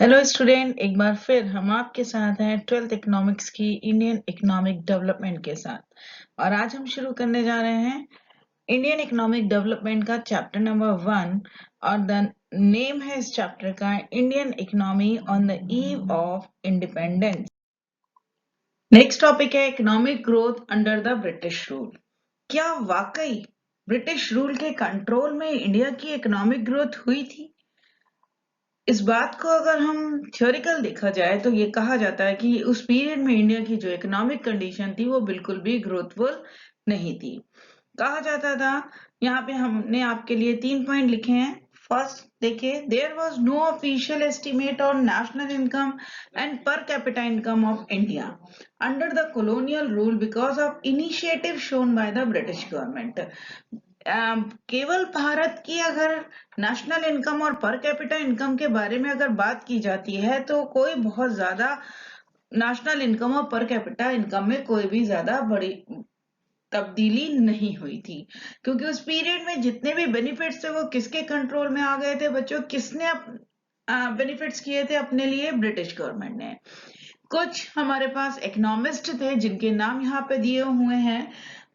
Hello student, एक बार फिर हम आपके साथ हैं 12th इकोनॉमिक्स की इंडियन इकोनॉमिक डेवलपमेंट के साथ। और आज हम शुरू करने जा रहे हैं इंडियन इकोनॉमिक डेवलपमेंट का चैप्टर नंबर 1। और द नेम है इस चैप्टर का Indian economy on the eve of independence. Next topic है economic growth under the British rule. क्या वाकई ब्रिटिश रूल के कंट्रोल में इंडिया की इकोनॉमिक ग्रोथ हुई थी? इस बात को अगर हम थ्योरिकल देखा जाए तो ये कहा जाता है कि उस पीरियड में इंडिया की जो इकोनॉमिक कंडीशन थी वो बिल्कुल भी ग्रोथफुल नहीं थी। कहा जाता था, यहाँ पे हमने आपके लिए 3 पॉइंट लिखे हैं। फर्स्ट देखिए, there was no official estimate on national income and per capita income of India under the colonial rule because of initiative shown by the British government. केवल भारत की अगर नेशनल इनकम और पर कैपिटा इनकम के बारे में अगर बात की जाती है तो कोई बहुत ज्यादा नेशनल इनकम और पर कैपिटा इनकम में कोई भी ज्यादा बड़ी तब्दीली नहीं हुई थी, क्योंकि उस पीरियड में जितने भी बेनिफिट्स थे वो किसके कंट्रोल में आ गए थे बच्चों? किसने बेनिफिट्स किए थे अपने लिए? ब्रिटिश गवर्नमेंट ने। कुछ हमारे पास इकोनॉमिस्ट थे जिनके नाम यहाँ पे दिए हुए हैं।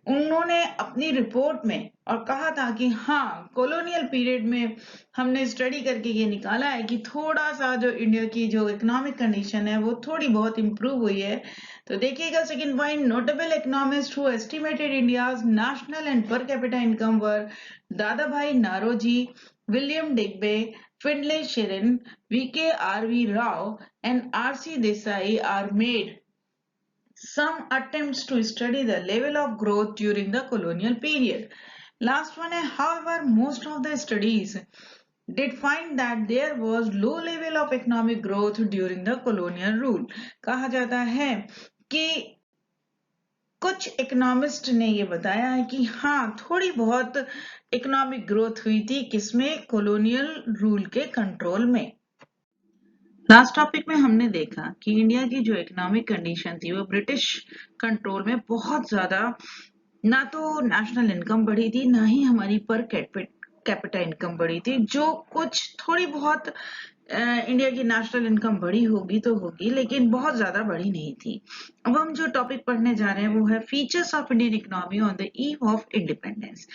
उन्होंने अपनी रिपोर्ट में और कहा था कि हाँ, कॉलोनियल पीरियड में हमने स्टडी करके ये निकाला है कि थोड़ा सा जो इंडिया की जो इकोनॉमिक कंडीशन है वो थोड़ी बहुत इम्प्रूव हुई है। तो देखिएगा, second point, notable economist who estimated India's national and per capita income were Dadabhai Naoroji, William Digby, Findlay Shirras, VK RV Rao and R.C. Desai are made some attempts to study the level of growth during the colonial period. Last one है, however, most of the studies did find that there was low level of economic growth during the colonial rule. कहा जाता है कि कुछ economist ने ये बताया है कि हाँ, थोड़ी बहुत इकोनॉमिक ग्रोथ हुई थी, किसमें? कॉलोनियल रूल के कंट्रोल में। लास्ट टॉपिक में हमने देखा कि इंडिया की जो इकोनॉमिक कंडीशन थी वो ब्रिटिश कंट्रोल में बहुत ज्यादा, ना तो नेशनल इनकम बढ़ी थी ना ही हमारी पर कैपिटा इनकम बढ़ी थी। जो कुछ थोड़ी बहुत इंडिया की नेशनल इनकम बढ़ी होगी तो होगी, लेकिन बहुत ज्यादा बढ़ी नहीं थी। अब हम जो टॉपिक पढ़ने जा रहे हैं वो है features of Indian economy on the eve of independence.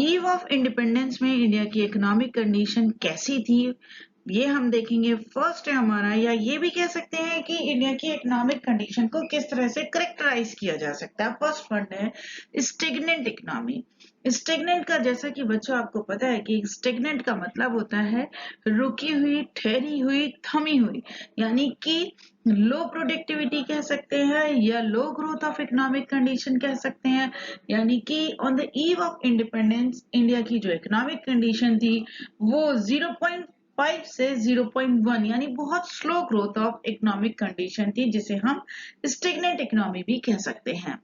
Ewe of independence में इंडिया की इकोनॉमिक कंडीशन कैसी थी ये हम देखेंगे। फर्स्ट है हमारा, या ये भी कह सकते हैं कि इंडिया की इकोनॉमिक कंडीशन को किस तरह से करेक्टराइज किया जा सकता है। फर्स्ट पॉइंट है स्टेगनेंट इकोनॉमी। स्टेगनेंट का, जैसा कि बच्चों आपको पता है कि स्टेगनेंट का मतलब होता है रुकी हुई, ठहरी हुई, थमी हुई, यानी कि लो प्रोडक्टिविटी कह सकते हैं या लो ग्रोथ ऑफ इकोनॉमिक कंडीशन कह सकते हैं। यानी कि on the eve of independence India की जो इकोनॉमिक कंडीशन थी वो 0.5 से 0.1 यानी बहुत slow growth of economic condition थी, जिसे हम स्टेगनेंट इकोनॉमी भी कह सकते हैं।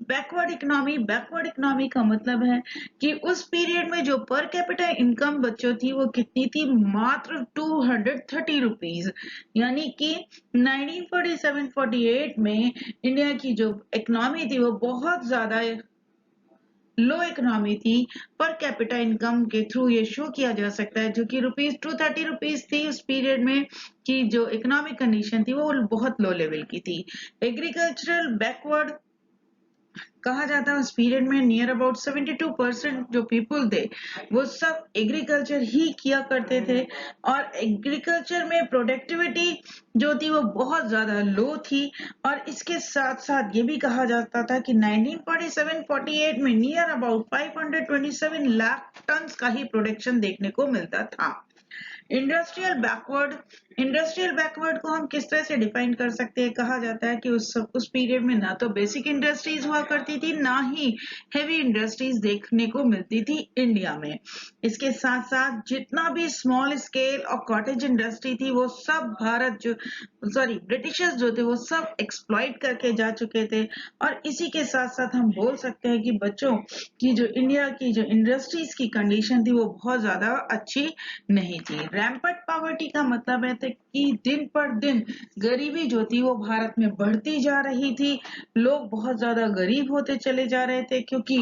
बैकवर्ड इकोनॉमी, बैकवर्ड इकोनॉमी का मतलब है कि उस पीरियड में जो पर कैपिटा इनकम बच्चों थी वो कितनी थी? मात्र 230 रुपीज। यानी कि 1947-48 में इंडिया की जो इकोनॉमी थी वो बहुत ज्यादा लो इकोनॉमी थी। पर कैपिटा इनकम के थ्रू ये शो किया जा सकता है, जो कि ₹230 थी उस पीरियड में, कि जो इकोनॉमिक कंडीशन थी वो बहुत लो लेवल की थी। एग्रीकल्चरल बैकवर्ड कहा जाता है उस पीरियड में नियर अबाउट 72% जो पीपुल थे वो सब एग्रीकल्चर ही किया करते थे, और एग्रीकल्चर में प्रोडक्टिविटी जो थी वो बहुत ज्यादा लो थी। और इसके साथ साथ ये भी कहा जाता था कि 1947-48 में नियर अबाउट 527 लाख टन का ही प्रोडक्शन देखने को मिलता था। इंडस्ट्रियल बैकवर्ड, इंडस्ट्रियल बैकवर्ड को हम किस तरह से डिफाइन कर सकते हैं? कहा जाता है कि उस पीरियड में ना तो बेसिक इंडस्ट्रीज हुआ करती थी ना ही हेवी इंडस्ट्रीज देखने को मिलती थी इंडिया में। इसके साथ साथ जितना भी स्मॉल स्केल और कॉटेज इंडस्ट्री थी वो सब भारत जो ब्रिटिशर्स जो थे वो सब एक्सप्लॉइट करके जा चुके थे। और इसी के साथ साथ हम बोल सकते हैं कि बच्चों की जो इंडिया की जो इंडस्ट्रीज की कंडीशन थी वो बहुत ज्यादा अच्छी नहीं थी। रैम्पट पॉवर्टी का मतलब है कि दिन पर दिन गरीबी जो थी वो भारत में बढ़ती जा रही थी। लोग बहुत ज्यादा गरीब होते चले जा रहे थे क्योंकि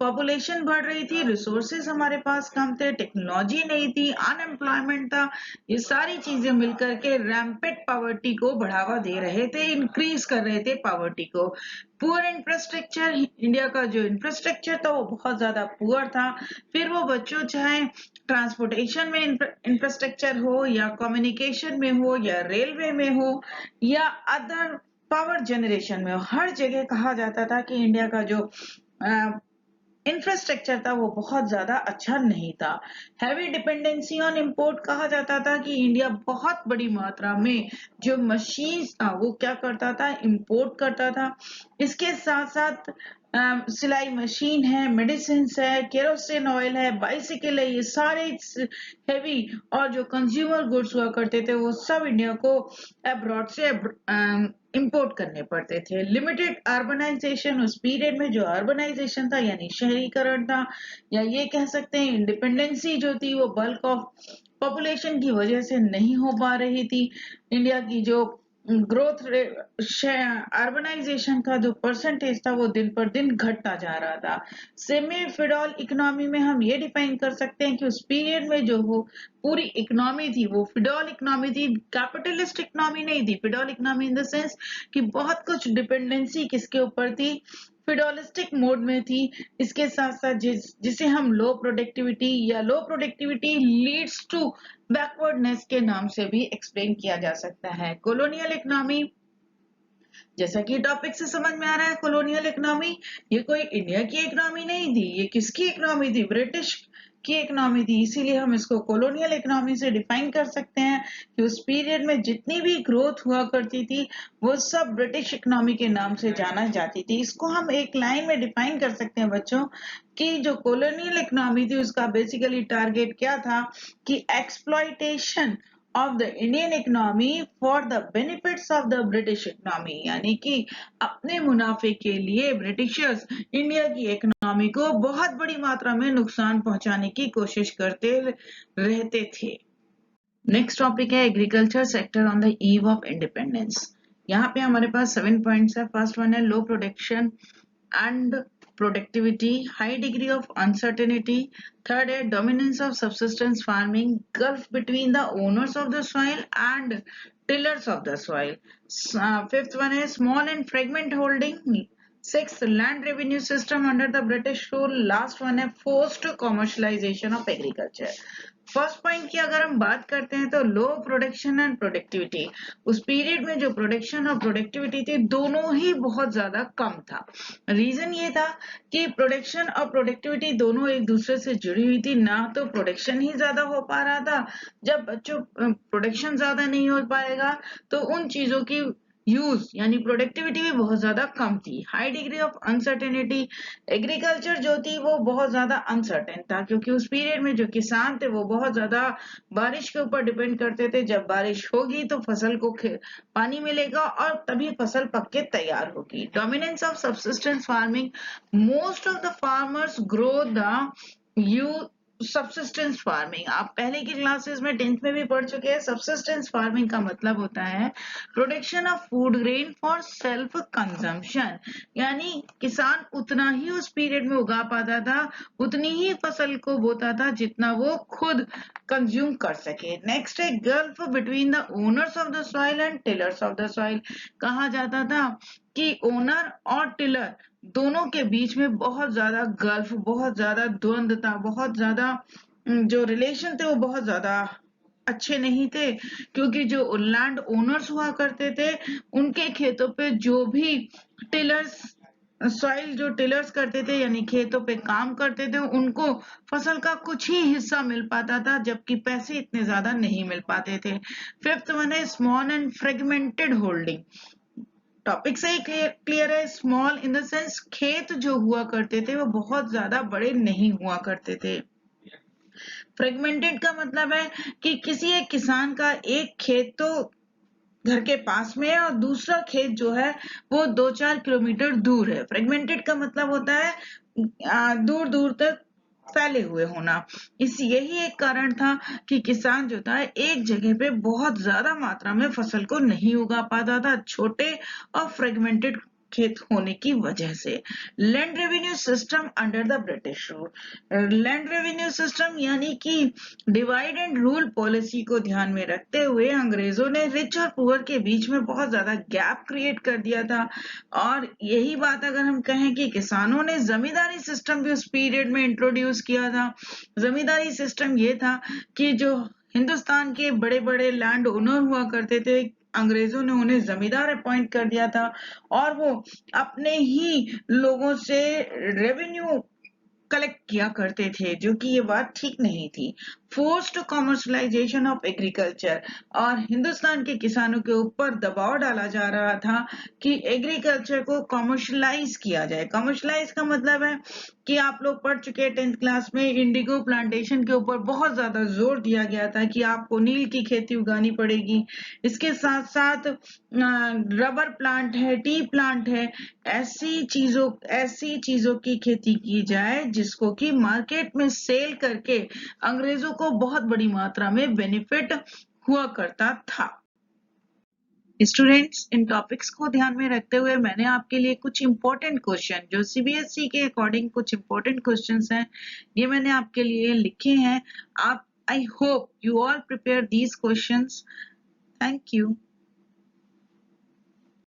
पॉपुलेशन बढ़ रही थी, रिसोर्सेज हमारे पास कम थे, टेक्नोलॉजी नहीं थी, अनएम्प्लॉयमेंट था। ये सारी चीजें मिलकर के रैम्पेट पॉवर्टी को बढ़ावा दे रहे थे, इंक्रीज कर रहे थे पॉवर्टी को। पुअर इंफ्रास्ट्रक्चर, इंडिया का जो इंफ्रास्ट्रक्चर था वो बहुत ज्यादा पुअर था। फिर वो बच्चों चाहे ट्रांसपोर्टेशन में इंफ्रास्ट्रक्चर हो या कम्युनिकेशन में हो या रेलवे में हो या अदर पावर जनरेशन में हो, हर जगह कहा जाता था कि इंडिया का जो इंफ्रास्ट्रक्चर था वो बहुत ज्यादा अच्छा नहीं था। हैवी डिपेंडेंसी ऑन इंपोर्ट कहा जाता था कि इंडिया बहुत बड़ी मात्रा में जो मशीन्स था वो क्या करता था, इंपोर्ट करता था। इसके साथ साथ सिलाई मशीन है, मेडिसिन है, केरोसिन ऑयल है, बाइसिकल है, ये सारे हैवी और जो कंज्यूमर गुड्स हुआ करते थे वो सब इंडिया को अब्रॉड से इंपोर्ट करने पड़ते थे। लिमिटेड अर्बनाइजेशन, उस पीरियड में जो अर्बनाइजेशन था यानी शहरीकरण था, या ये कह सकते हैं इंडिपेंडेंसी जो थी वो बल्क ऑफ पॉपुलेशन की वजह से नहीं हो पा रही थी। इंडिया की जो ग्रोथ अर्बनाइजेशन का जो परसेंटेज था वो दिन पर दिन घटता जा रहा था। सेमी फिडल इकोनॉमी में हम ये डिफाइन कर सकते हैं कि उस पीरियड में जो वो पूरी इकोनॉमी थी वो फिडल इकोनॉमी थी, कैपिटलिस्ट इकोनॉमी नहीं थी। Feudal economy in the sense कि बहुत कुछ डिपेंडेंसी किसके ऊपर थी, फिडोलिस्टिक मोड में थी। इसके साथ साथ जिसे हम लो प्रोडक्टिविटी या low productivity leads to backwardness के नाम से भी एक्सप्लेन किया जा सकता है। कॉलोनियल इकोनॉमी, जैसा कि टॉपिक से समझ में आ रहा है, कॉलोनियल इकोनॉमी ये कोई इंडिया की इकोनॉमी नहीं थी, ये किसकी इकोनॉमी थी, ब्रिटिश की इकोनॉमी थी। इसीलिए हम इसको कॉलोनियल इकोनॉमी से डिफाइन कर सकते हैं कि उस पीरियड में जितनी भी ग्रोथ हुआ करती थी वो सब ब्रिटिश इकोनॉमी के नाम से जाना जाती थी। इसको हम एक लाइन में डिफाइन कर सकते हैं बच्चों कि जो कॉलोनियल इकोनॉमी थी उसका बेसिकली टारगेट क्या था कि exploitation of the Indian economy for the benefits of the British economy, यानी कि अपने मुनाफे के लिए ब्रिटिशर्स इंडिया की इकोनॉमी को बहुत बड़ी मात्रा में नुकसान पहुंचाने की कोशिश करते रहते थे। नेक्स्ट टॉपिक है agriculture sector on the eve of independence. यहाँ पे हमारे पास 7 पॉइंट्स है। फर्स्ट वन है लो production and productivity, high degree of uncertainty. Third है dominance of subsistence farming, gulf between the owners of the soil and tillers of the soil. Fifth one है small and fragment holding. Sixth, land revenue system under the British rule. Last one है forced commercialization of agriculture. First point की अगर हम बात करते हैं तो लो production and productivity, उस पीरियड में जो प्रोडक्शन और प्रोडक्टिविटी थी दोनों ही बहुत ज्यादा कम था। रीजन ये था कि प्रोडक्शन और प्रोडक्टिविटी दोनों एक दूसरे से जुड़ी हुई थी, ना तो प्रोडक्शन ही ज्यादा हो पा रहा था। जब बच्चों प्रोडक्शन ज्यादा नहीं हो पाएगा तो उन चीजों की यूज यानी प्रोडक्टिविटी भी बहुत ज्यादा कम थी। High degree of uncertainty, agriculture जो थी वो बहुत ज्यादा अनसर्टेन था क्योंकि उस पीरियड में जो किसान थे वो बहुत ज्यादा बारिश के ऊपर डिपेंड करते थे। जब बारिश होगी तो फसल को पानी मिलेगा और तभी फसल पक के तैयार होगी। Dominance of subsistence farming, most of the farmers grow the you subsistence farming, आप पहले की क्लासेस में 10th में भी पढ़ चुके हैं। सब्सिस्टेंस फार्मिंग का मतलब होता है production of food grain for self consumption, यानी किसान उतना ही उस पीरियड में उगा पाता था, उतनी ही फसल को बोता था जितना वो खुद कंज्यूम कर सके। नेक्स्ट है gulf between the owners of the soil and tillers of the soil, कहा जाता था कि ओनर और टिलर दोनों के बीच में बहुत ज्यादा गल्फ, बहुत ज्यादा द्वंद था, बहुत ज्यादा जो रिलेशन थे वो बहुत ज्यादा अच्छे नहीं थे क्योंकि जो लैंड ओनर्स हुआ करते थे उनके खेतों पे जो भी टिलर्स सॉइल जो टिलर्स करते थे यानी खेतों पे काम करते थे उनको फसल का कुछ ही हिस्सा मिल पाता था जबकि पैसे इतने ज्यादा नहीं मिल पाते थे। फिफ्थ वन है small and fragmented holding, topic से ही क्लियर है। स्मॉल इन द सेंस खेत जो हुआ करते थे वो बहुत ज्यादा बड़े नहीं हुआ करते थे। फ्रेगमेंटेड का मतलब है कि किसी एक किसान का एक खेत तो घर के पास में है और दूसरा खेत जो है वो 2-4 किलोमीटर दूर है। फ्रेगमेंटेड का मतलब होता है दूर दूर तक फैले हुए होना। यही एक कारण था कि किसान जो था एक जगह पे बहुत ज्यादा मात्रा में फसल को नहीं उगा पाता था, छोटे और फ्रेगमेंटेड खेत होने की वजह से। Land revenue system under the British rule, land revenue system यानी कि डिवाइड एंड रूल पॉलिसी को ध्यान में रखते हुए अंग्रेजों ने रिच और पुअर के बीच में बहुत ज्यादा गैप क्रिएट कर दिया था। और यही बात अगर हम कहें कि किसानों ने जमींदारी सिस्टम भी उस पीरियड में इंट्रोड्यूस किया था। जमींदारी सिस्टम ये था कि जो हिंदुस्तान के बड़े बड़े लैंड ओनर हुआ करते थे, अंग्रेजों ने उन्हें जमींदार अपॉइंट कर दिया था और वो अपने ही लोगों से रेवेन्यू कलेक्ट किया करते थे, जो कि ये बात ठीक नहीं थी। फोर्स्ड कमर्शलाइजेशन ऑफ एग्रीकल्चर, और हिंदुस्तान के किसानों के ऊपर दबाव डाला जा रहा था कि एग्रीकल्चर को कमर्शलाइज किया जाए। कमर्शलाइज का मतलब है कि आप लोग पढ़ चुके हैं 10th क्लास में, इंडिगो प्लांटेशन के ऊपर बहुत ज्यादा जोर दिया गया था कि आपको नील की खेती उगानी पड़ेगी। इसके साथ साथ रबर प्लांट है, टी प्लांट है, ऐसी चीजों की खेती की जाए जिसको कि मार्केट में सेल करके अंग्रेजों को बहुत बड़ी मात्रा में बेनिफिट हुआ करता था। स्टूडेंट्स, इन टॉपिक्स को ध्यान में रखते हुए मैंने आपके लिए कुछ इंपॉर्टेंट क्वेश्चन, जो सीबीएसई के अकॉर्डिंग कुछ इंपॉर्टेंट क्वेश्चंस हैं, ये मैंने आपके लिए लिखे हैं। आप, I hope you all prepare these questions. Thank you.